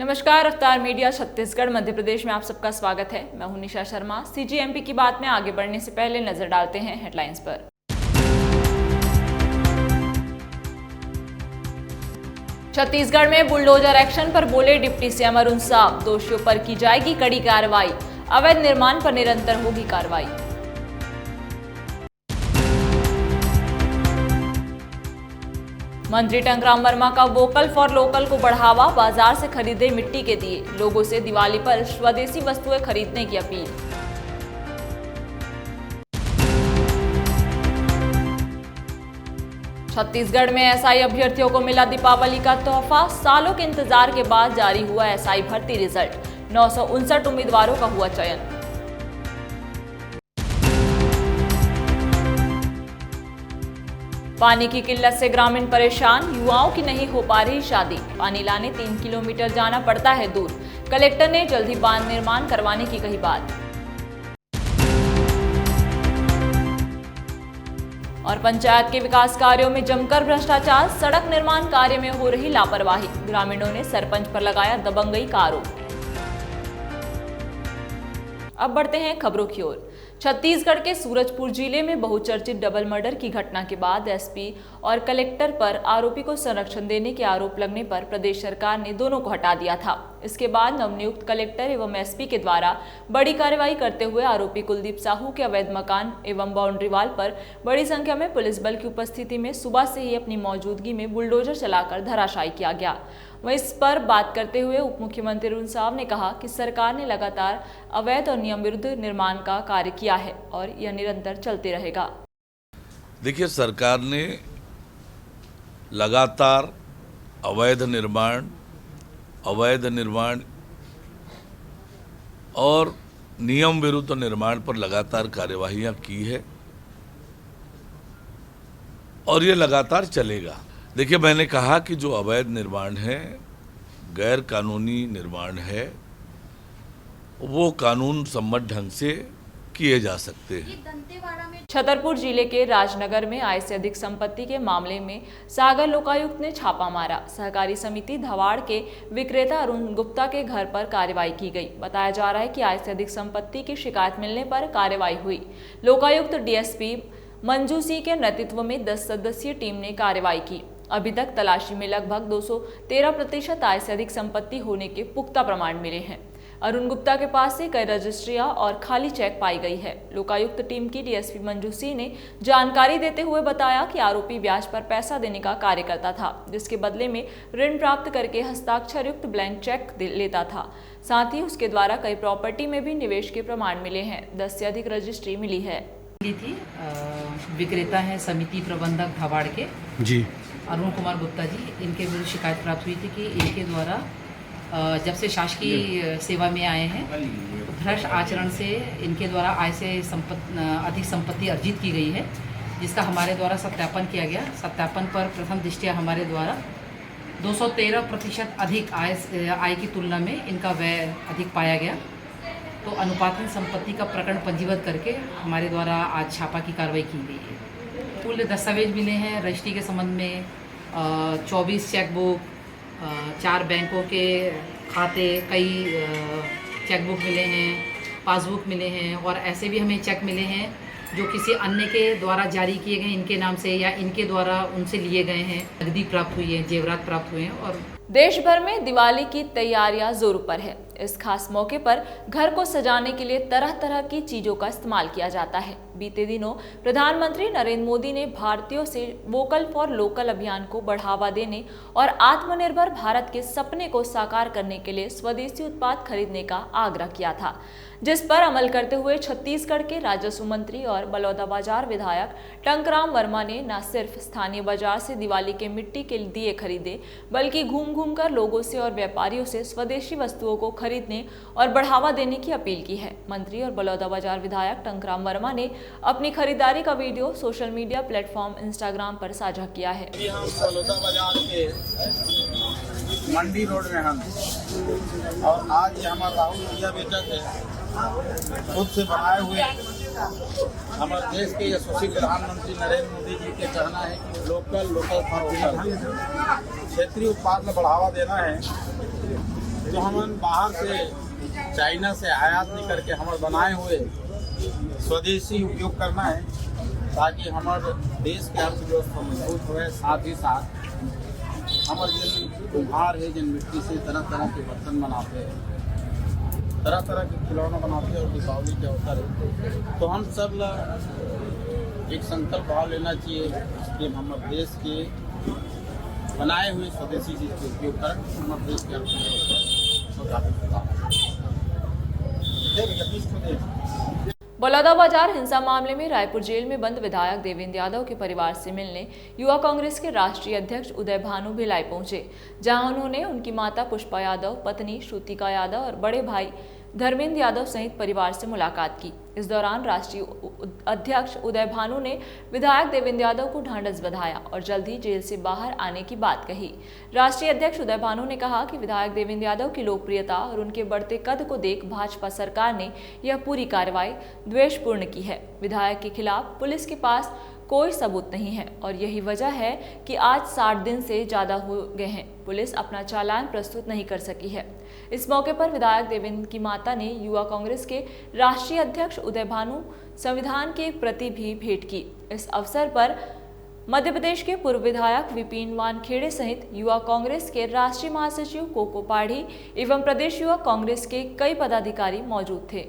नमस्कार, रफ्तार मीडिया छत्तीसगढ़ मध्य प्रदेश में आप सबका स्वागत है। मैं हूं निशा शर्मा। सीजीएमपी की बात में आगे बढ़ने से पहले नजर डालते हैं हेडलाइंस पर। छत्तीसगढ़ में बुलडोजर एक्शन पर बोले डिप्टी सीएम अरुण साव, दोषियों पर की जाएगी कड़ी कार्रवाई, अवैध निर्माण पर निरंतर होगी कार्रवाई। मंत्री टंकराम वर्मा का वोकल फॉर लोकल को बढ़ावा, बाजार से खरीदे मिट्टी के दिए, लोगों से दिवाली पर स्वदेशी वस्तुएं खरीदने की अपील। छत्तीसगढ़ में एसआई अभ्यर्थियों को मिला दीपावली का तोहफा, सालों के इंतजार के बाद जारी हुआ एसआई भर्ती रिजल्ट, 959 उम्मीदवारों का हुआ चयन। पानी की किल्लत से ग्रामीण परेशान, युवाओं की नहीं हो पा रही शादी, पानी लाने 3 किलोमीटर जाना पड़ता है दूर, कलेक्टर ने जल्द ही बांध निर्माण करवाने की कही बात। और पंचायत के विकास कार्यों में जमकर भ्रष्टाचार, सड़क निर्माण कार्य में हो रही लापरवाही, ग्रामीणों ने सरपंच पर लगाया दबंगई का आरोप। अब बढ़ते हैं खबरों की ओर। छत्तीसगढ़ के सूरजपुर जिले में बहुचर्चित डबल मर्डर की घटना के बाद एसपी और कलेक्टर पर आरोपी को संरक्षण देने के आरोप लगने पर प्रदेश सरकार ने दोनों को हटा दिया था। इसके बाद नवनियुक्त कलेक्टर एवं एसपी के द्वारा बड़ी कार्रवाई करते हुए आरोपी कुलदीप साहू के अवैध मकान एवं बाउंड्री वाल पर बड़ी संख्या में पुलिस बल की उपस्थिति में सुबह से ही अपनी मौजूदगी में बुलडोजर चलाकर धराशायी किया गया। वहीं इस पर बात करते हुए उप मुख्यमंत्री अरुण साव ने कहा कि सरकार ने लगातार अवैध और नियम विरुद्ध निर्माण का कार्य किया है और यह निरंतर चलते रहेगा। देखिए, सरकार ने लगातार अवैध निर्माण और नियम विरुद्ध निर्माण पर लगातार कार्यवाहियां की है और ये लगातार चलेगा। देखिए, मैंने कहा कि जो अवैध निर्माण है, गैर कानूनी निर्माण है, वो कानून सम्मत ढंग से किए जा सकते हैं। छतरपुर जिले के राजनगर में आय से अधिक संपत्ति के मामले में सागर लोकायुक्त ने छापा मारा। सहकारी समिति धवाड़ के विक्रेता अरुण गुप्ता के घर पर कार्रवाई की गई। बताया जा रहा है कि आय से अधिक संपत्ति की शिकायत मिलने पर कार्रवाई हुई। लोकायुक्त डीएसपी मंजू सिंह के नेतृत्व में 10 सदस्यीय टीम ने कार्रवाई की। अभी तक तलाशी में लगभग 213% आय से अधिक संपत्ति होने के पुख्ता प्रमाण मिले हैं। अरुण गुप्ता के पास से कई रजिस्ट्रियां और खाली चेक पाई गई है। लोकायुक्त टीम की डीएसपी मंजू सिंह ने जानकारी देते हुए बताया कि आरोपी ब्याज पर पैसा देने का कार्य करता था, जिसके बदले में ऋण प्राप्त करके हस्ताक्षर युक्त ब्लैंक चेक लेता था। साथ ही उसके द्वारा कई प्रॉपर्टी में भी निवेश के प्रमाण मिले हैं। 10 से अधिक रजिस्ट्री मिली है। थी विक्रेता है समिति प्रबंधक धावाड़ के जी अरुण कुमार गुप्ता जी, इनके विरुद्ध शिकायत प्राप्त हुई थी कि इनके द्वारा जब से शासकीय सेवा में आए हैं तो भ्रष्ट आचरण से इनके द्वारा आय से अधिक संपत्ति अर्जित की गई है, जिसका हमारे द्वारा सत्यापन किया गया। सत्यापन पर प्रथम दृष्टया हमारे द्वारा 213% अधिक आय की तुलना में इनका व्यय अधिक पाया गया। तो अनुपातहीन संपत्ति का प्रकरण पंजीबद्ध करके हमारे द्वारा आज छापा की कार्रवाई की गई है। कुल दस्तावेज मिले हैं रजिस्ट्री के संबंध में, 24 चेकबुक, 4 बैंकों के खाते, कई चेकबुक मिले हैं, पासबुक मिले हैं और ऐसे भी हमें चेक मिले हैं जो किसी अन्य के द्वारा जारी किए गए इनके नाम से या इनके द्वारा उनसे लिए गए हैं। नकदी प्राप्त हुई है, जेवरात प्राप्त हुए हैं। और देश भर में दिवाली की तैयारियां जोरों पर है। इस खास मौके पर घर को सजाने के लिए तरह तरह की चीजों का इस्तेमाल किया जाता है। बीते दिनों प्रधानमंत्री नरेंद्र मोदी ने भारतीयों से वोकल फॉर लोकल अभियान को बढ़ावा देने और आत्मनिर्भर भारत के सपने को साकार करने के लिए स्वदेशी उत्पाद खरीदने का आग्रह किया था, जिस पर अमल करते हुए छत्तीसगढ़ के राजस्व मंत्री और बलौदाबाजार विधायक टंकराम वर्मा ने न सिर्फ स्थानीय बाजार से दिवाली के मिट्टी के दिए खरीदे, बल्कि घूम कर लोगों से और व्यापारियों से स्वदेशी वस्तुओं को खरीदने और बढ़ावा देने की अपील की है। मंत्री और बलौदाबाजार विधायक टंकराम वर्मा ने अपनी खरीदारी का video social media platform Instagram पर साझा किया है। बलौदाबाजार के मंडी रोड में हम और आज ये हमारा राहुल भैया बेटा के खुद से बनाए हुए हमारे देश के यशस्वी प्रधानमंत्री नरेंद्र मोदी जी के कहना है कि लोकल फॉर वोकल, क्षेत्रीय उत्पाद में बढ़ावा देना है। जो हम बाहर से चाइना से आयात नहीं करके हमारे बनाए हुए स्वदेशी उपयोग करना है, ताकि हमारे देश के अर्थव्यवस्था मजबूत हो। साथ ही साथ हमारे जिन कुम्हार है, जिन मिट्टी से तरह तरह के बर्तन बनाते हैं, तरह तरह के खिलौना बनाते हैं और दीपावली के अवसर है, तो हम सब एक संकल्प भाव लेना चाहिए कि हमारे देश के बनाए हुए स्वदेशी चीज़ के उपयोग करें। हमारे देश के अर्थव्यवस्था बलौदाबाजार हिंसा मामले में रायपुर जेल में बंद विधायक देवेंद्र यादव के परिवार से मिलने युवा कांग्रेस के राष्ट्रीय अध्यक्ष उदय भानु भिलाई पहुंचे, जहां उन्होंने उनकी माता पुष्पा यादव, पत्नी श्रुतिका यादव और बड़े भाई धर्मेंद्र यादव सहित परिवार से मुलाकात की। इस दौरान राष्ट्रीय अध्यक्ष उदय भानु ने विधायक देवेंद्र यादव को ढांढस बंधाया और जल्द ही जेल से बाहर आने की बात कही। राष्ट्रीय अध्यक्ष उदय भानु ने कहा कि विधायक देवेंद्र यादव की लोकप्रियता और उनके बढ़ते कद को देख भाजपा सरकार ने यह पूरी कार्रवाई द्वेषपूर्ण की है। विधायक के खिलाफ पुलिस के पास कोई सबूत नहीं है और यही वजह है कि आज 60 दिन से ज़्यादा हो गए हैं, पुलिस अपना चालान प्रस्तुत नहीं कर सकी है। इस मौके पर विधायक देवेंद्र की माता ने युवा कांग्रेस के राष्ट्रीय अध्यक्ष उदय भानु संविधान के प्रति भी भेंट की। इस अवसर पर मध्य प्रदेश के पूर्व विधायक विपिन वानखेड़े सहित युवा कांग्रेस के राष्ट्रीय महासचिव कोको पाढ़ी एवं प्रदेश युवा कांग्रेस के कई पदाधिकारी मौजूद थे।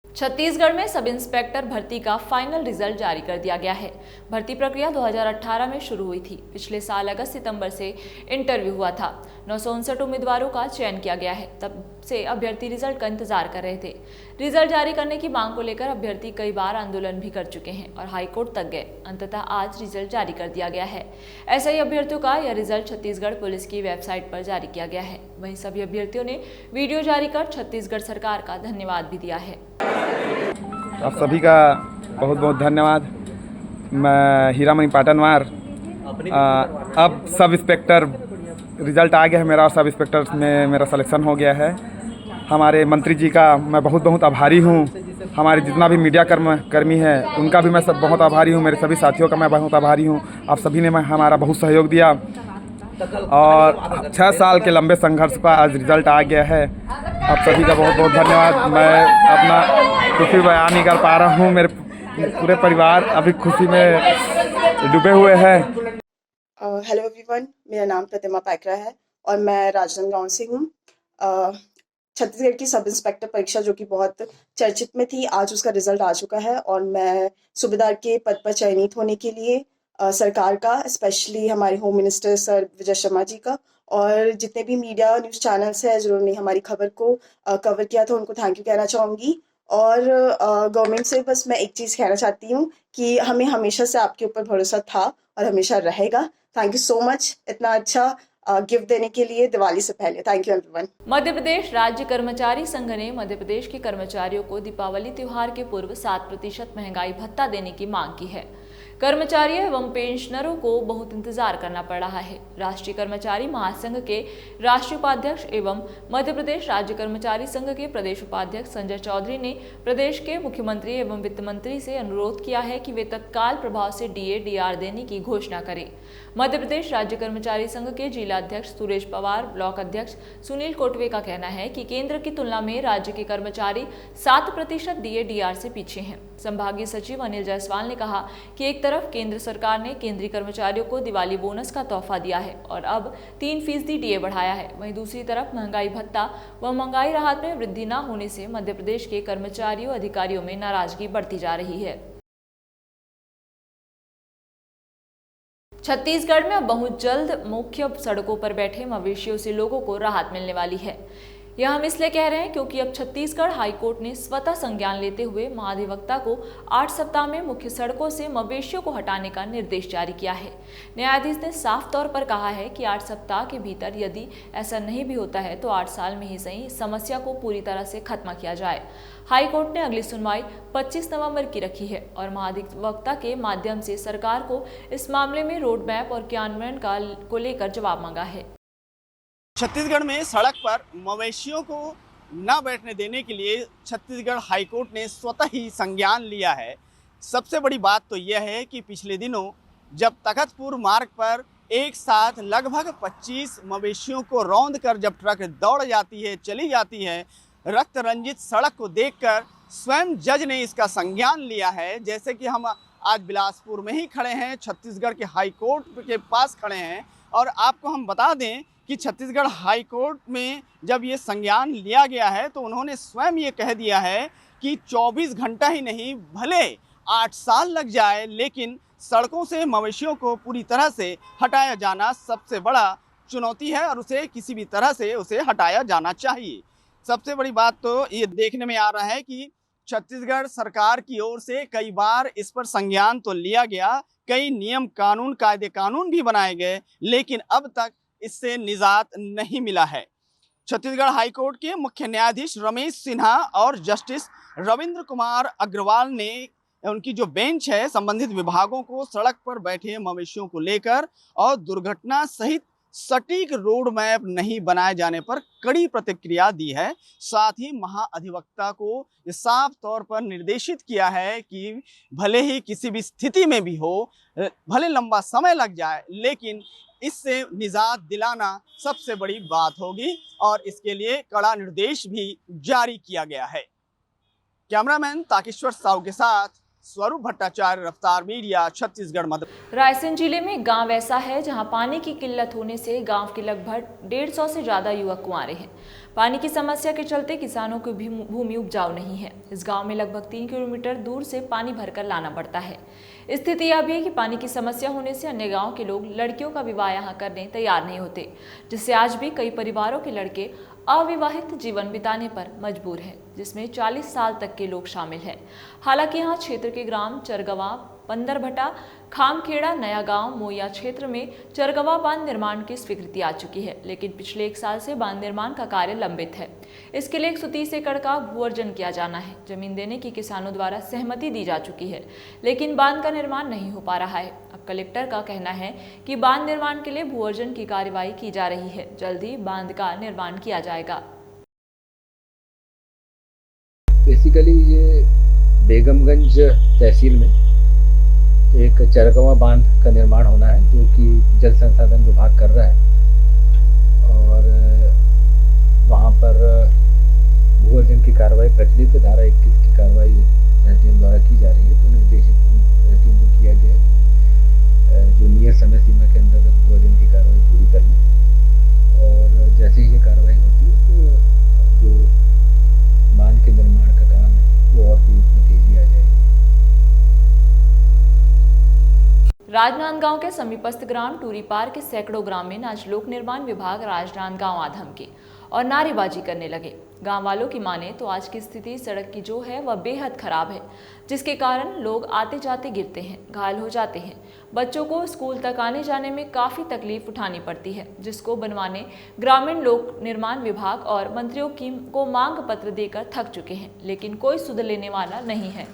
छत्तीसगढ़ में सब इंस्पेक्टर भर्ती का फाइनल रिजल्ट जारी कर दिया गया है। भर्ती प्रक्रिया 2018 में शुरू हुई थी। पिछले साल अगस्त सितंबर से इंटरव्यू हुआ था। 959 उम्मीदवारों का चयन किया गया है। तब से अभ्यर्थी रिजल्ट का इंतजार कर रहे थे। रिजल्ट जारी करने की मांग को लेकर अभ्यर्थी कई बार आंदोलन भी कर चुके हैं और हाईकोर्ट तक गए। अंततः आज रिजल्ट जारी कर दिया गया है। ऐसे ही अभ्यर्थियों का यह रिजल्ट छत्तीसगढ़ पुलिस की वेबसाइट पर जारी किया गया है। वहीं सभी अभ्यर्थियों ने वीडियो जारी कर छत्तीसगढ़ सरकार का धन्यवाद भी दिया है। आप सभी का बहुत बहुत धन्यवाद। मैं हीरामणि पाटनवार। अब सब इंस्पेक्टर रिज़ल्ट आ गया है मेरा और सब इंस्पेक्टर में मेरा सिलेक्शन हो गया है। हमारे मंत्री जी का मैं बहुत बहुत आभारी हूँ। हमारे जितना भी मीडिया कर्मी है उनका भी मैं सब बहुत आभारी हूँ। मेरे सभी साथियों का मैं बहुत आभारी हूँ। आप सभी ने हमारा बहुत सहयोग दिया और 6 साल के लंबे संघर्ष का आज रिज़ल्ट आ गया है। आप सभी का बहुत बहुत धन्यवाद। मैं अपना खुशी बयान नहीं कर पा रहा हूँ। मेरे पूरे परिवार अभी खुशी में डूबे हुए हैं। हेलो एवरीवन, मेरा नाम प्रतिमा पैकरा है और मैं राजनांदगांव से हूँ। छत्तीसगढ़ की सब इंस्पेक्टर परीक्षा जो कि बहुत चर्चित में थी, आज उसका रिजल्ट आ चुका है और मैं सूबेदार के पद पर चयनित होने के लिए सरकार का, स्पेशली हमारे home minister sir Vijay Sharma ji का और जितने भी मीडिया न्यूज़ चैनल्स हैं जिन्होंने हमारी खबर को कवर किया था, उनको थैंक यू कहना चाहूँगी। और गवर्नमेंट से बस मैं एक चीज़ कहना चाहती हूँ कि हमें हमेशा से आपके ऊपर भरोसा था और हमेशा रहेगा। थैंक यू सो मच इतना अच्छा गिफ्ट देने के लिए दिवाली से पहले। Thank you everyone. Madhya Pradesh राज्य कर्मचारी संघ ने मध्य प्रदेश के कर्मचारियों को दीपावली त्योहार के पूर्व 7% महंगाई भत्ता देने की मांग की है। कर्मचारियों एवं पेंशनरों को बहुत इंतजार करना पड़ रहा है। राष्ट्रीय कर्मचारी महासंघ के राष्ट्रीय उपाध्यक्ष एवं मध्य प्रदेश राज्य कर्मचारी संघ के प्रदेश उपाध्यक्ष संजय चौधरी ने प्रदेश के मुख्यमंत्री एवं वित्त मंत्री से अनुरोध किया है कि वे तत्काल प्रभाव से डीए डीआर देने की घोषणा करें। मध्य प्रदेश राज्य कर्मचारी संघ के जिला अध्यक्ष सुरेश पवार, ब्लॉक अध्यक्ष सुनील कोटवे का कहना है कि केंद्र की तुलना में राज्य के कर्मचारी 7% डीए डीआर से पीछे हैं। संभागीय सचिव अनिल जायसवाल ने कहा कि एक तरफ केंद्र सरकार ने केंद्रीय कर्मचारियों को दिवाली बोनस का तोहफा दिया है और अब 3% डीए बढ़ाया है, वहीं दूसरी तरफ महंगाई भत्ता व महंगाई राहत में वृद्धि न होने से मध्य प्रदेश के कर्मचारियों अधिकारियों में नाराजगी बढ़ती जा रही है। छत्तीसगढ़ में अब बहुत जल्द मुख्य सड़कों पर बैठे मवेशियों से लोगों को राहत मिलने वाली है। यह हम इसलिए कह रहे हैं क्योंकि अब छत्तीसगढ़ हाईकोर्ट ने स्वतः संज्ञान लेते हुए महाधिवक्ता को 8 सप्ताह में मुख्य सड़कों से मवेशियों को हटाने का निर्देश जारी किया है। न्यायाधीश ने साफ तौर पर कहा है कि 8 सप्ताह के भीतर यदि ऐसा नहीं भी होता है तो 8 साल में ही सही इस समस्या को पूरी तरह से खत्म किया जाए। हाईकोर्ट ने अगली सुनवाई 25 नवंबर की रखी है और महाधिवक्ता के माध्यम से सरकार को इस मामले में रोड मैप और क्रियान्वयन को लेकर जवाब मांगा है। छत्तीसगढ़ में सड़क पर मवेशियों को न बैठने देने के लिए छत्तीसगढ़ हाईकोर्ट ने स्वतः ही संज्ञान लिया है। सबसे बड़ी बात तो यह है कि पिछले दिनों जब तखतपुर मार्ग पर एक साथ लगभग 25 मवेशियों को रौंद कर जब ट्रक दौड़ जाती है, चली जाती है, रक्त रंजित सड़क को देखकर स्वयं जज ने इसका संज्ञान लिया है। जैसे कि हम आज बिलासपुर में ही खड़े हैं, छत्तीसगढ़ के हाई कोर्ट के पास खड़े हैं, और आपको हम बता दें कि छत्तीसगढ़ हाई कोर्ट में जब ये संज्ञान लिया गया है तो उन्होंने स्वयं ये कह दिया है कि 24 घंटा ही नहीं, भले 8 साल लग जाए, लेकिन सड़कों से मवेशियों को पूरी तरह से हटाया जाना सबसे बड़ा चुनौती है और उसे किसी भी तरह से उसे हटाया जाना चाहिए। सबसे बड़ी बात तो ये देखने में आ रहा है कि छत्तीसगढ़ सरकार की ओर से कई बार इस पर संज्ञान तो लिया गया, कई नियम कानून कायदे कानून भी बनाए गए, लेकिन अब तक इससे निजात नहीं मिला है। छत्तीसगढ़ हाईकोर्ट के मुख्य न्यायाधीश रमेश सिन्हा और जस्टिस रविंद्र कुमार अग्रवाल ने उनकी जो बेंच है संबंधित विभागों को सड़क पर बैठे मवेशियों को लेकर और दुर्घटना सहित सटीक रोड मैप नहीं बनाए जाने पर कड़ी प्रतिक्रिया दी है। साथ ही महाअधिवक्ता को साफ तौर पर निर्देशित किया है कि भले ही किसी भी स्थिति में भी हो, भले लंबा समय लग जाए, लेकिन इससे निजात दिलाना सबसे बड़ी बात होगी और इसके लिए कड़ा निर्देश भी जारी किया गया है। कैमरामैन ताकेश्वर साहू के साथ स्वरूप भट्टाचार्य, रफ्तार मीडिया, छत्तीसगढ़ मध्य। रायसेन जिले में गांव ऐसा है जहां पानी की किल्लत होने से गांव के लगभग 150 से ज्यादा युवक कुंवारे हैं। पानी की समस्या के चलते किसानों की भी भूमि उपजाऊ नहीं है। इस गांव में लगभग 3 किलोमीटर दूर से पानी भरकर लाना पड़ता है। स्थिति यह भी है कि पानी की समस्या होने से अन्य गांव के लोग लड़कियों का विवाह यहां करने तैयार नहीं होते, जिससे आज भी कई परिवारों के लड़के अविवाहित जीवन बिताने पर मजबूर हैं, जिसमें 40 साल तक के लोग शामिल हैं। हालांकि यहाँ क्षेत्र के ग्राम चरगवा, पंदरभटा, खामखेड़ा, नया गांव, मोया क्षेत्र में चरगवा बांध निर्माण की स्वीकृति आ चुकी है, लेकिन पिछले 1 साल से बांध निर्माण का कार्य लंबित है। इसके लिए 130 एकड़ का भू अर्जन किया जाना है। जमीन देने की किसानों द्वारा सहमति दी जा चुकी है, लेकिन बांध का निर्माण नहीं हो पा रहा है। अब कलेक्टर का कहना है कि बांध निर्माण के लिए भू अर्जन की कार्यवाही की जा रही है, जल्द ही बांध का निर्माण किया जाएगा। बेसिकली ये बेगमगंज तहसील में एक चरगवा बांध का निर्माण होना है, जो कि जल संसाधन विभाग कर रहा है, और वहाँ पर भू अर्जन की कार्रवाई प्रचलित है। धारा 21 की कार्रवाई एसडीएम द्वारा की जा रही है, तो निर्देशित टीम को किया गया है जो नियत समय सीमा के अंतर्गत भू अर्जन की कार्रवाई पूरी करनी, और जैसे ही ये कार्रवाई होती है तो जो बांध के निर्माण का काम है वो और भी उसमें तेजी आ जाएगी। राजनांदगांव के समीपस्थ ग्राम टूरीपार के सैकड़ों ग्रामीण आज लोक निर्माण विभाग राजनांदगांव आ धमके और नारेबाजी करने लगे। गांव वालों की माने तो आज की स्थिति सड़क की जो है वह बेहद खराब है, जिसके कारण लोग आते जाते गिरते हैं, घायल हो जाते हैं। बच्चों को स्कूल तक आने जाने में काफ़ी तकलीफ उठानी पड़ती है, जिसको बनवाने ग्रामीण लोक निर्माण विभाग और मंत्रियों को मांग पत्र देकर थक चुके हैं, लेकिन कोई सुध लेने वाला नहीं है।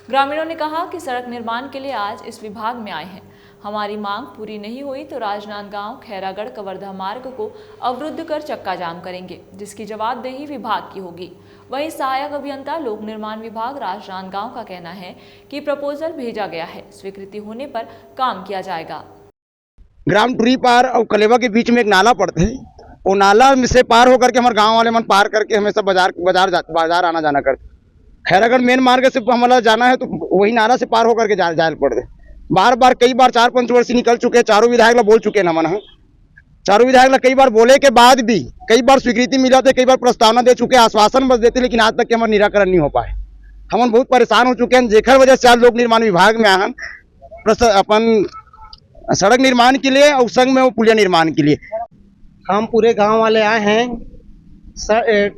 ग्रामीणों ने कहा कि सड़क निर्माण के लिए आज इस विभाग में आए हैं, हमारी मांग पूरी नहीं हुई तो राजनांदगांव खैरागढ़ कवर्धा मार्ग को अवरुद्ध कर चक्का जाम करेंगे, जिसकी जवाबदेही विभाग की होगी। वहीं सहायक अभियंता लोक निर्माण विभाग राजनांदगांव का कहना है कि प्रपोजल भेजा गया है, स्वीकृति होने पर काम किया जाएगा। ग्राम टूरीपार और कलेवा के बीच में एक नाला पड़ता है, वो नाला से पार होकर के हमारे गाँव वाले मन पार करके हमेशा बाजार आना जाना करते। खैरागढ़ मेन मार्ग से हमारा जाना है तो वही नाला से पार होकर के जाए पड़ते। बार बार कई बार 4-5 वर्ष निकल चुके, चारों विधायक ला बोल चुके ना मन, चारों विधायक ला कई बार बोले के बाद भी कई बार स्वीकृति मिला थे, कई बार प्रस्तावना दे चुके, आश्वासन बस देते, लेकिन आज तक हमारा निराकरण नहीं हो पाए। हम बहुत परेशान हो चुके हैं, जेखर वजह से आज लोक निर्माण विभाग में आए अपन सड़क निर्माण के लिए और संग में वो पुलिया निर्माण के लिए। हम पूरे गांव वाले आए हैं।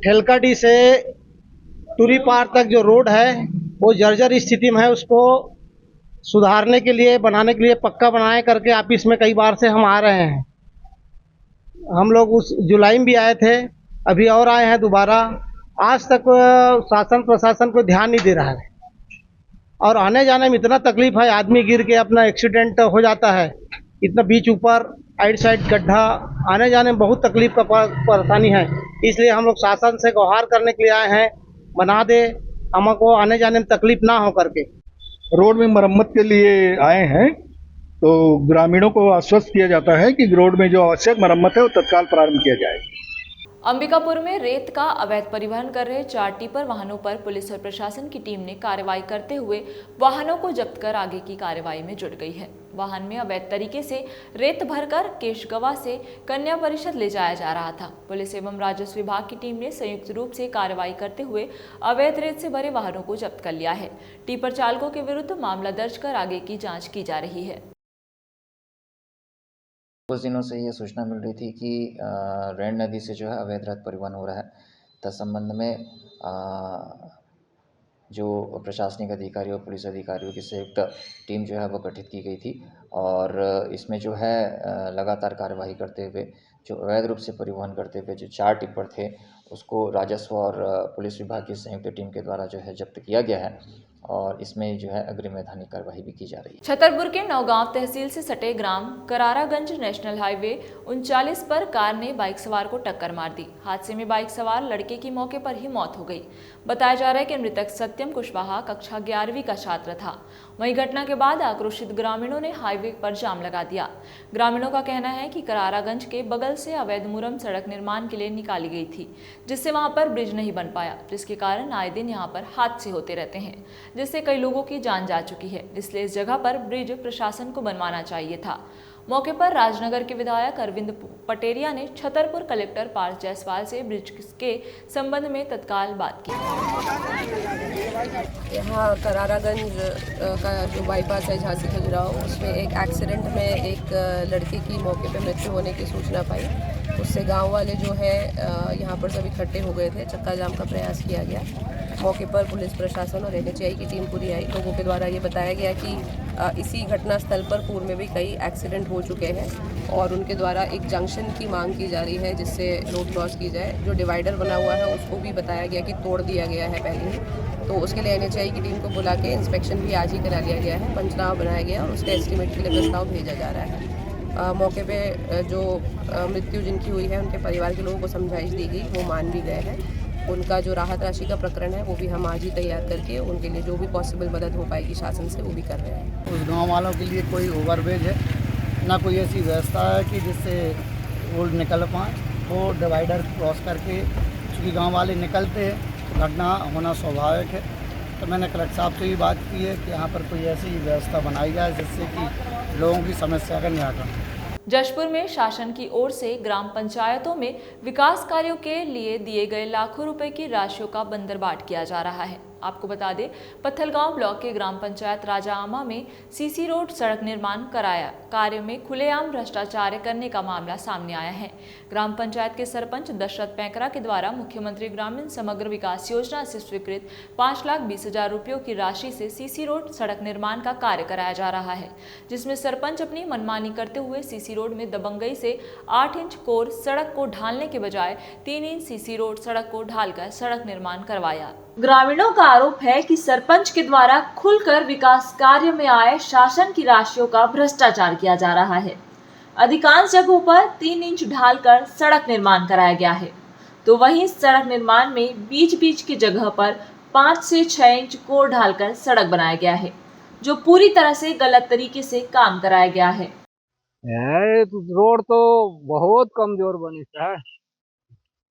ठेलकाडी से टूरीपार तक जो रोड है वो जर्जर स्थिति में है, उसको सुधारने के लिए, बनाने के लिए पक्का बनाए करके ऑफिस में कई बार से हम आ रहे हैं। हम लोग उस जुलाई में भी आए थे, अभी और आए हैं दोबारा। आज तक शासन प्रशासन को ध्यान नहीं दे रहा है और आने जाने में इतना तकलीफ है, आदमी गिर के अपना एक्सीडेंट हो जाता है, इतना बीच ऊपर साइड साइड गड्ढा, आने जाने में बहुत तकलीफ का परेशानी है। इसलिए हम लोग शासन से गुहार करने के लिए आए हैं, बना दे, हमको आने जाने में तकलीफ ना हो करके। रोड में मरम्मत के लिए आए हैं तो ग्रामीणों को आश्वस्त किया जाता है कि रोड में जो आवश्यक मरम्मत है वो तत्काल प्रारंभ किया जाए। अंबिकापुर में रेत का अवैध परिवहन कर रहे 4 टिपर वाहनों पर पुलिस और प्रशासन की टीम ने कार्रवाई करते हुए वाहनों को जब्त कर आगे की कार्रवाई में जुट गई है। वाहन में अवैध तरीके से रेत भरकर केशगवा से कन्या परिषद ले जाया जा रहा था। पुलिस एवं राजस्व विभाग की टीम ने संयुक्त रूप से कार्रवाई करते हुए अवैध रेत से भरे वाहनों को जब्त कर लिया है। टिपर चालकों के विरुद्ध मामला दर्ज कर आगे की जाँच की जा रही है। कुछ दिनों से ये सूचना मिल रही थी कि रैन नदी से जो है अवैध रेत परिवहन हो रहा है। तत्संबंध में जो प्रशासनिक अधिकारियों और पुलिस अधिकारियों की संयुक्त टीम जो है वो गठित की गई थी और इसमें जो है लगातार कार्यवाही करते हुए जो अवैध रूप से परिवहन करते हुए जो 4 टिप्पर थे उसको राजस्व और पुलिस विभाग की संयुक्त टीम के द्वारा जो है जब्त किया गया है और इसमें जो है अग्रिम वैधानिक कार्रवाई भी की जा रही है। छतरपुर के नौगांव तहसील से सटे ग्राम करारागंज नेशनल हाईवे 39 पर कार ने बाइक सवार को टक्कर मार दी। हादसे में बाइक सवार लड़के की मौके पर ही मौत हो गई। बताया जा रहा है कि मृतक सत्यम कुशवाहा कक्षा 11वीं का छात्र था। वहीं घटना के बाद आक्रोशित ग्रामीणों ने हाईवे पर जाम लगा दिया। ग्रामीणों का कहना है कि करारागंज के बगल से अवैध मुरम सड़क निर्माण के लिए निकाली गई थी, जिससे वहां पर ब्रिज नहीं बन पाया, जिसके कारण आए दिन यहां पर हादसे होते रहते हैं, जिससे कई लोगों की जान जा चुकी है। इसलिए इस जगह पर ब्रिज प्रशासन को बनवाना चाहिए था। मौके पर राजनगर के विधायक अरविंद पटेरिया ने छतरपुर कलेक्टर पार्थ जायसवाल से ब्रिज के संबंध में तत्काल बात की। यहाँ करारागंज का जो बाईपास है झांसी खजुराहो, उसमें एक एक्सीडेंट में एक लड़के की मौके पर मृत्यु होने की सूचना पाई। उससे गांव वाले जो है यहाँ पर सब इकट्ठे हो गए थे। चक्का जाम का प्रयास किया गया। मौके पर पुलिस प्रशासन और NHAI की टीम पूरी आई। लोगों के द्वारा ये बताया गया कि इसी घटना स्थल पर पूर्व में भी कई एक्सीडेंट हो चुके हैं और उनके द्वारा एक जंक्शन की मांग की जा रही है जिससे रोड क्रॉस की जाए। जो डिवाइडर बना हुआ है उसको भी बताया गया कि तोड़ दिया गया है पहले ही, तो उसके लिए NHAI की टीम को बुला के इंस्पेक्शन भी आज ही करा लिया गया है। पंचनामा बनाया गया और उसके एस्टीमेट के लिए प्रस्ताव भेजा जा रहा है। मौके पे जो मृत्यु जिनकी हुई है उनके परिवार के लोगों को समझाइश दी गई, वो मान भी गए हैं। उनका जो राहत राशि का प्रकरण है वो भी हम आज ही तैयार करके उनके लिए जो भी पॉसिबल मदद हो पाएगी शासन से वो भी कर रहे हैं। उस गांव वालों के लिए कोई ओवरब्रिज है ना, कोई ऐसी व्यवस्था है कि जिससे वो निकल पाएँ। वो डिवाइडर क्रॉस करके चूँकि गांव वाले निकलते हैं, घटना होना स्वाभाविक है। तो मैंने कलेक्टर साहब से भी बात की है कि यहाँ पर कोई ऐसी व्यवस्था बनाई जाए जिससे कि लोगों की समस्या का निराकरण। जशपुर में शासन की ओर से ग्राम पंचायतों में विकास कार्यों के लिए दिए गए लाखों रुपए की राशियों का बंदरबाट किया जा रहा है। आपको बता दें, पत्थलगांव ब्लॉक के ग्राम पंचायत राजाआमा में सीसी रोड सड़क निर्माण कराया कार्य में खुलेआम भ्रष्टाचार करने का मामला सामने आया है। ग्राम पंचायत के सरपंच दशरथ पैंकरा के द्वारा मुख्यमंत्री ग्रामीण समग्र विकास योजना से स्वीकृत 5,20,000 रुपयों की राशि से सीसी रोड सड़क निर्माण का कार्य कराया जा रहा है, जिसमें सरपंच अपनी मनमानी करते हुए सीसी रोड में दबंगई से 8 इंच कोर सड़क को ढालने के बजाय 3 इंच सीसी रोड सड़क को ढालकर सड़क निर्माण करवाया। ग्रामीणों का आरोप है कि सरपंच के द्वारा खुलकर विकास कार्य में आए शासन की राशियों का भ्रष्टाचार किया जा रहा है। अधिकांश जगहों पर 3 इंच ढालकर सड़क निर्माण कराया गया है, तो वहीं सड़क निर्माण में बीच बीच की जगह पर 5 से 6 इंच कोर ढालकर सड़क बनाया गया है, जो पूरी तरह से गलत तरीके से काम कराया गया है। रोड तो बहुत कमजोर बनी है,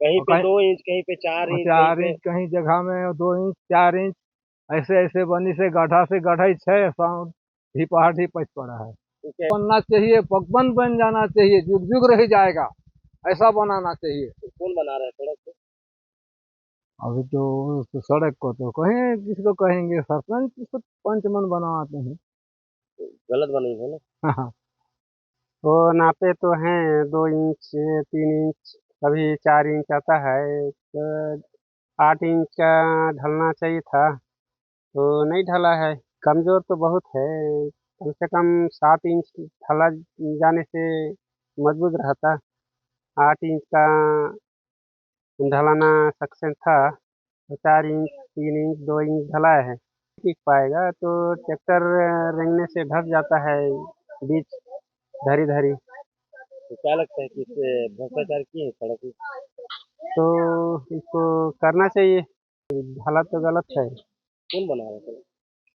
कहीं पे 2 इंच, कहीं पे 4 इंच, 4 इंच, कहीं जगह में 2 इंच 4 इंच ऐसे बनी से गड्ढा 6 ढीपा पड़ा है। बनना चाहिए, पगबंद बन जाना चाहिए, जुग जुग रह जाएगा, ऐसा बनाना चाहिए। कौन बना रहा है सड़क को? अभी तो सड़क को तो कहीं किसको कहेंगे, सरपंच पंचमन बनाते हैं, गलत बनी है ना। वो नापे तो हैं 2 इंच 3 इंच, कभी 4 इंच आता है, तो 8 इंच का ढलना चाहिए था, तो नहीं ढला है। कमज़ोर तो बहुत है, कम से कम 7 इंच ढला जाने से मजबूत रहता। 8 इंच का ढलाना सक्सेस था, तो 4 इंच 3 इंच 2 इंच ढला है। टिक पाएगा तो ट्रैक्टर रेंगने से ढस जाता है बीच धरी। तो क्या लगता है कि इससे भ्रष्टाचार किए सड़क? तो इसको करना चाहिए, हालत तो गलत है। कौन बना रहा है?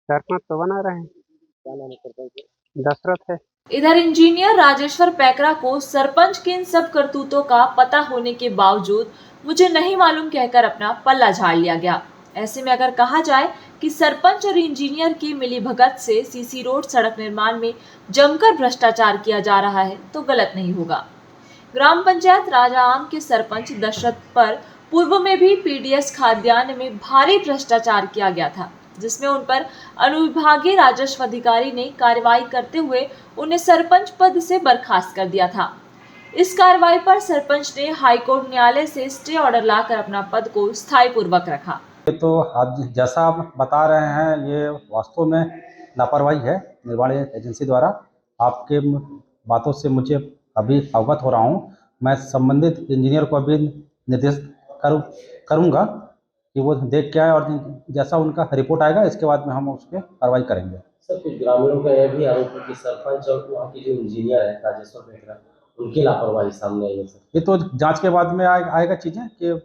सरपंच तो बना रहे हैं। क्या नाम है सरपंच? दशरथ है। इधर इंजीनियर राजेश्वर पैकरा को सरपंच के इन सब करतूतों का पता होने के बावजूद मुझे नहीं मालूम कहकर अपना पल्ला झाड़ लिया गया। ऐसे में अगर कहा जाए कि सरपंच और इंजीनियर की मिलीभगत से सीसी रोड सड़क निर्माण में जमकर भ्रष्टाचार किया जा रहा है तो गलत नहीं होगा। ग्राम पंचायत राजाआम के सरपंच दशरथ पर पूर्व में भी पीडीएस खाद्यान्न में भारी भ्रष्टाचार किया गया था, जिसमें उन पर अनुविभागीय राजस्व अधिकारी ने कार्रवाई करते हुए उन्हें सरपंच पद से बर्खास्त कर दिया था। इस कार्रवाई पर सरपंच ने हाईकोर्ट न्यायालय से स्टे ऑर्डर लाकर अपना पद को स्थायी पूर्वक रखा। तो आप जैसा आप बता रहे हैं ये वास्तव में लापरवाही है निर्माण एजेंसी द्वारा। आपके बातों से मुझे अभी अवगत हो रहा हूँ। मैं संबंधित इंजीनियर को अभी निर्देश करूँगा कि वो देख के आए और जैसा उनका रिपोर्ट आएगा इसके बाद में हम उस पर कार्रवाई करेंगे। सर, कुछ ग्रामीणों का यह भी आरोप है कि सरपंच और वहाँ की जो इंजीनियर है राजेश्वर पैकरा, उनकी लापरवाही सामने आई है। सर, ये तो जांच के बाद में आएगा चीज़ें कि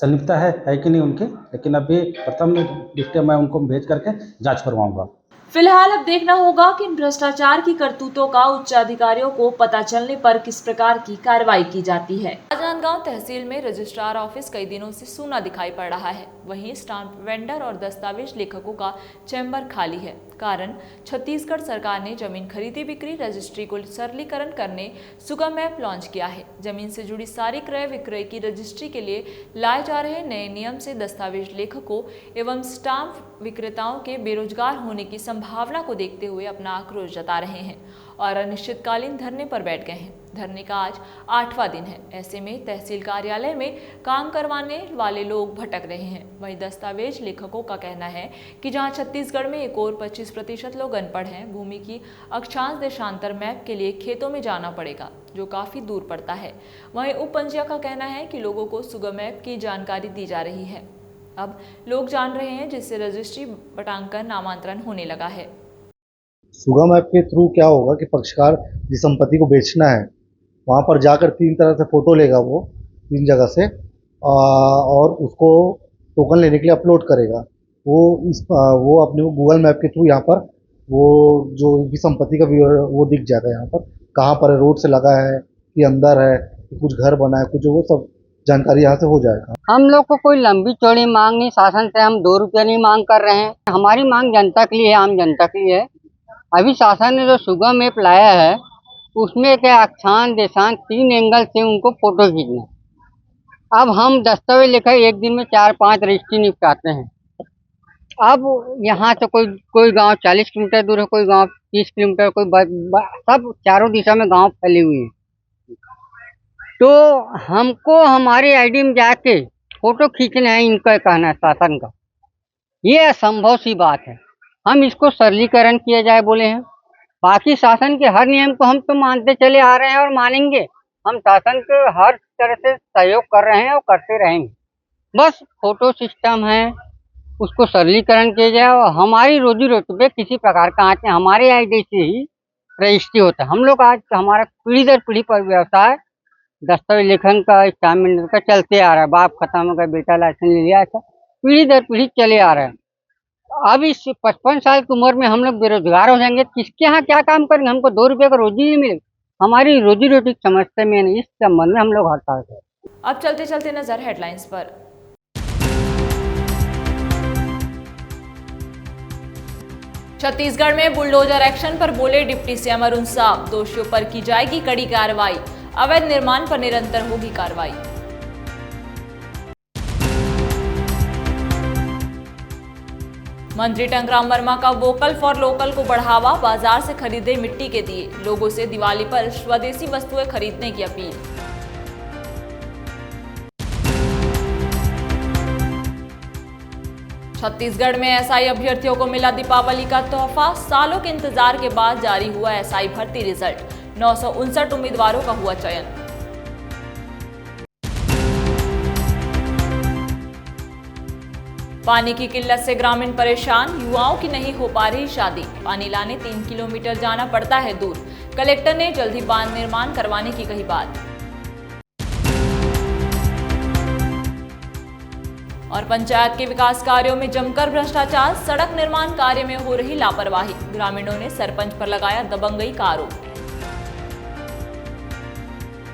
संलिप्तता है कि नहीं उनकी, लेकिन अभी प्रथम दृष्टया मैं उनको भेज करके जांच करवाऊंगा। फिलहाल अब देखना होगा कि इन भ्रष्टाचार की करतूतों का उच्च अधिकारियों को पता चलने पर किस प्रकार की कार्रवाई की जाती है। राजनांदगांव तहसील में रजिस्ट्रार ऑफिस कई दिनों से सूना दिखाई पड़ रहा है। वहीं स्टाम्प वेंडर और दस्तावेज लेखकों का चैम्बर खाली है। कारण छत्तीसगढ़ सरकार ने जमीन खरीदी बिक्री रजिस्ट्री को सरलीकरण करने सुगम ऐप लॉन्च किया है। जमीन से जुड़ी सारी क्रय विक्रय की रजिस्ट्री के लिए लाए जा रहे नए नियम से दस्तावेज लेखकों एवं स्टाम्प विक्रेताओं के बेरोजगार होने की संभावना को देखते हुए अपना आक्रोश जता रहे हैं और अनिश्चितकालीन धरने पर बैठ गए हैं। धरने का आज 8वां दिन है। ऐसे में तहसील कार्यालय में काम करवाने वाले लोग भटक रहे हैं। वहीं दस्तावेज लेखकों का कहना है कि जहां छत्तीसगढ़ में एक और 25% लोग अनपढ़ हैं, भूमि की अक्षांश देशांतर मैप के लिए खेतों में जाना पड़ेगा, जो काफ़ी दूर पड़ता है। वहीं उप पंजीयक का कहना है कि लोगों को सुगम ऐप की जानकारी दी जा रही है। अब लोग जान रहे हैं, जिससे रजिस्ट्री बटांकर नामांतरण होने लगा है। सुगम ऐप के थ्रू क्या होगा कि पक्षकार जिस संपत्ति को बेचना है वहाँ पर जाकर 3 तरह से फ़ोटो लेगा, वो 3 जगह से, और उसको टोकन लेने के लिए अपलोड करेगा। वो अपने गूगल मैप के थ्रू यहाँ पर वो जो भी संपत्ति का वो दिख जाएगा, यहाँ पर कहाँ पर है, रोड से लगा है कि अंदर है, कि कुछ घर बना है, कुछ वो सब जानकारी यहाँ से हो जाएगा। हम लोग को कोई लंबी चौड़ी मांग नहीं, शासन से हम 2 रुपया नहीं मांग कर रहे हैं। हमारी मांग जनता के लिए है, आम जनता के लिए है। अभी शासन ने जो सुगम ऐप लाया है उसमें क्या अक्षांश देशांत 3 एंगल से उनको फोटो खींचना। अब हम दस्तावेज लेकर एक दिन में 4-5 रजिस्ट्री निपटाते हैं। अब यहाँ से कोई गांव 40 किलोमीटर दूर है, कोई गांव 30 किलोमीटर, कोई सब चारों दिशा में गांव फैले हुए हैं। तो हमको हमारे आईडी में जाके फोटो खींचना है, इनका कहना है शासन का। ये असंभव सी बात है। हम इसको सरलीकरण किया जाए बोले हैं। बाकी शासन के हर नियम को हम तो मानते चले आ रहे हैं और मानेंगे। हम शासन के हर तरह से सहयोग कर रहे हैं और करते रहेंगे। बस फोटो सिस्टम है, उसको सरलीकरण किया जाए और हमारी रोजी रोटी पे किसी प्रकार का आँच नहीं। हमारे आईडी से ही रजिस्ट्री होता है। हम लोग आज हमारा पीढ़ी दर पीढ़ी पर व्यवसाय दस्तावेज लेखन का, स्टाम्प का चलते आ रहा है। बाप खत्म हो गया, बेटा लाइसेंस ले लिया, ऐसा पीढ़ी दर पीढ़ी चले आ रहा है। अब इस 55 साल की उम्र में हम लोग बेरोजगार हो जाएंगे, किसके यहाँ क्या काम करेंगे? हमको 2 रुपये का रोजी नहीं मिलेगा। हमारी रोजी रोटी समझते में नहीं, इस संबंध में हम लोग हड़ताल करें। अब चलते चलते नजर हेडलाइंस पर। छत्तीसगढ़ में बुलडोजर एक्शन पर बोले डिप्टी सीएम अरुण साव, दोषियों पर की जाएगी कड़ी कार्रवाई, अवैध निर्माण पर निरंतर होगी कार्रवाई। मंत्री टंकराम वर्मा का वोकल फॉर लोकल को बढ़ावा, बाजार से खरीदे मिट्टी के दिए, लोगों से दिवाली पर स्वदेशी वस्तुएं खरीदने की अपील। छत्तीसगढ़ में एसआई अभ्यर्थियों को मिला दीपावली का तोहफा, सालों के इंतजार के बाद जारी हुआ एसआई भर्ती रिजल्ट, 959 उम्मीदवारों का हुआ चयन। पानी की किल्लत से ग्रामीण परेशान, युवाओं की नहीं हो पा रही शादी, पानी लाने 3 किलोमीटर जाना पड़ता है दूर, कलेक्टर ने जल्द ही बांध निर्माण करवाने की कही बात। और पंचायत के विकास कार्यों में जमकर भ्रष्टाचार, सड़क निर्माण कार्य में हो रही लापरवाही, ग्रामीणों ने सरपंच पर लगाया दबंगई का आरोप।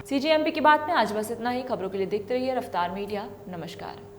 CGMP की बात में आज बस इतना ही। खबरों के लिए देखते रहिए रफ्तार मीडिया। नमस्कार।